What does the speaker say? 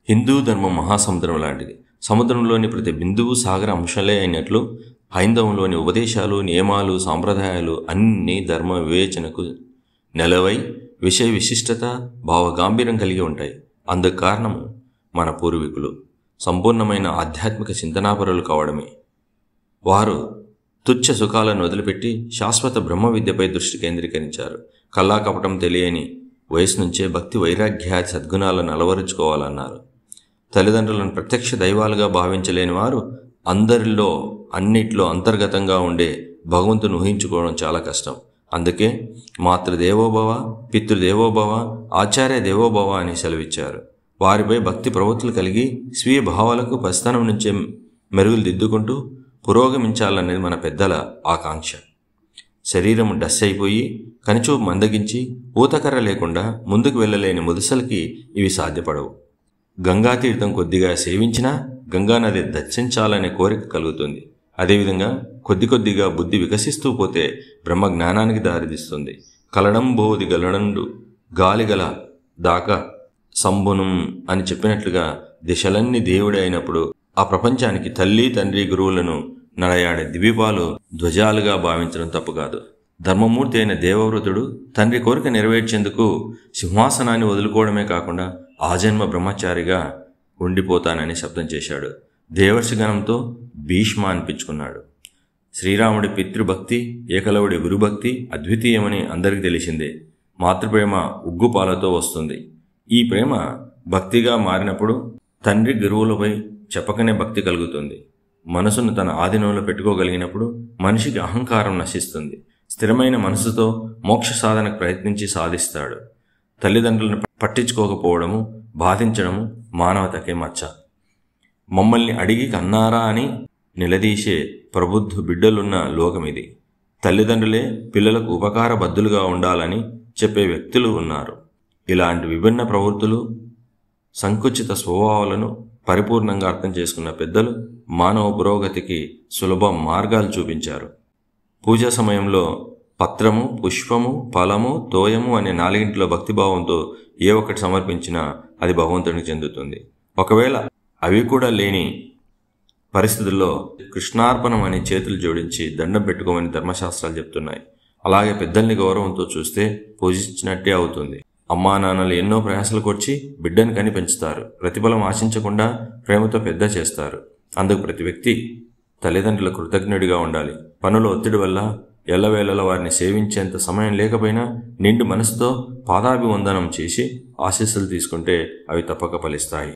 హిందూ ధర్మం మహాసముద్రం లాంటిది. సముద్రంలోని ప్రతి బిందువు సాగర అంశాలే అయినట్లు హైందవంలోని ఉపదేశాలు, నియమాలు, సాంప్రదాయాలు అన్నీ ధర్మ వివేచనకు నెలవై విషయ విశిష్టత, భావగాంభీర్యం కలిగి ఉంటాయి. అందుకు కారణము మన పూర్వీకులు సంపూర్ణమైన ఆధ్యాత్మిక చింతనాపరులు కావడమే. వారు తుచ్చ సుఖాలను వదిలిపెట్టి శాశ్వత బ్రహ్మ విద్యపై దృష్టి కేంద్రీకరించారు. కల్లా కపటం తెలియని వయసు నుంచే భక్తి వైరాగ్యాది సద్గుణాలను అలవరుచుకోవాలన్నారు. తల్లిదండ్రులను ప్రత్యక్ష దైవాలుగా భావించలేని వారు అందరిలో అన్నిట్లో అంతర్గతంగా ఉండే భగవంతుని ఊహించుకోవడం చాలా కష్టం. అందుకే మాతృదేవోభవ, పితృదేవోభవ, ఆచార్య దేవోభవ అని సెలవిచ్చారు. వారిపై భక్తి ప్రవృత్తులు కలిగి స్వీయ భావాలకు పసితనం నుంచే మెరుగులు దిద్దుకుంటూ పురోగమించాలనేది మన పెద్దల ఆకాంక్ష. శరీరం డస్ అయిపోయి కనిచూపు మందగించి ఊతకర్ర లేకుండా ముందుకు వెళ్ళలేని ముదుసలకి ఇవి సాధ్యపడవు. గంగాతీర్థం కొద్దిగా సేవించినా గంగానది దర్శించాలనే కోరిక కలుగుతుంది. అదేవిధంగా కొద్ది కొద్దిగా బుద్ధి వికసిస్తూ పోతే బ్రహ్మ జ్ఞానానికి దారితీస్తుంది. కలడంబోది గలడండు గాలిగల దాకా సంబునం అని చెప్పినట్లుగా దిశలన్నీ దేవుడే అయినప్పుడు ఆ ప్రపంచానికి తల్లి, తండ్రి, గురువులను నడయాడే దివ్యపాలు ధ్వజాలుగా భావించడం తప్పు కాదు. ధర్మమూర్తి అయిన దేవవ్రతుడు తండ్రి కోరిక నెరవేర్చేందుకు సింహాసనాన్ని వదులుకోవడమే కాకుండా ఆజన్మ బ్రహ్మచారిగా ఉండిపోతానని శబ్దం చేశాడు. దేవర్షిగణంతో భీష్మ అనిపించుకున్నాడు. శ్రీరాముడి పితృభక్తి, ఏకలవుడి గురుభక్తి అద్వితీయమని అందరికీ తెలిసిందే. మాతృప్రేమ ఉగ్గుపాలతో వస్తుంది. ఈ ప్రేమ భక్తిగా మారినప్పుడు తండ్రి గురువులపై చెప్పకనే భక్తి కలుగుతుంది. మనసును తన ఆధీనంలో పెట్టుకోగలిగినప్పుడు మనిషికి అహంకారం నశిస్తుంది. స్థిరమైన మనసుతో మోక్ష సాధనకు ప్రయత్నించి సాధిస్తాడు. తల్లిదండ్రులను పట్టించుకోకపోవడము, బాధించడము మానవతకే మచ్చ. మమ్మల్ని అడిగి కన్నారా అని నిలదీసే ప్రబుద్ధ బిడ్డలున్న లోకమిది. తల్లిదండ్రులే పిల్లలకు ఉపకార బద్దులుగా ఉండాలని చెప్పే వ్యక్తులు ఉన్నారు. ఇలాంటి విభిన్న ప్రవృత్తులు, సంకుచిత స్వభావాలను పరిపూర్ణంగా అర్థం చేసుకున్న పెద్దలు మానవ పురోగతికి సులభ మార్గాలు చూపించారు. పూజా సమయంలో పత్రము, పుష్పము, ఫలము, తోయము అనే నాలుగింటిలో భక్తిభావంతో ఏ ఒక్కటి సమర్పించినా అది భగవంతునికి చెందుతుంది. ఒకవేళ అవి కూడా లేని పరిస్థితుల్లో కృష్ణార్పణం అని చేతులు జోడించి దండం పెట్టుకోమని ధర్మశాస్త్రాలు చెప్తున్నాయి. అలాగే పెద్దల్ని గౌరవంతో చూస్తే పూజించినట్టే అవుతుంది. అమ్మా నాన్నలు ఎన్నో ప్రయాసాలు కొచ్చి బిడ్డను కని పెంచుతారు. ప్రతిఫలం ఆశించకుండా ప్రేమతో పెద్ద చేస్తారు. అందుకు ప్రతి వ్యక్తి తల్లిదండ్రుల కృతజ్ఞుడిగా ఉండాలి. పనుల ఒత్తిడి వల్ల ఎల్లవేళలా వారిని సేవించేంత సమయం లేకపోయినా నిండు మనసుతో పాదాభివందనం చేసి ఆశీస్సులు తీసుకుంటే అవి తప్పక ఫలిస్తాయి.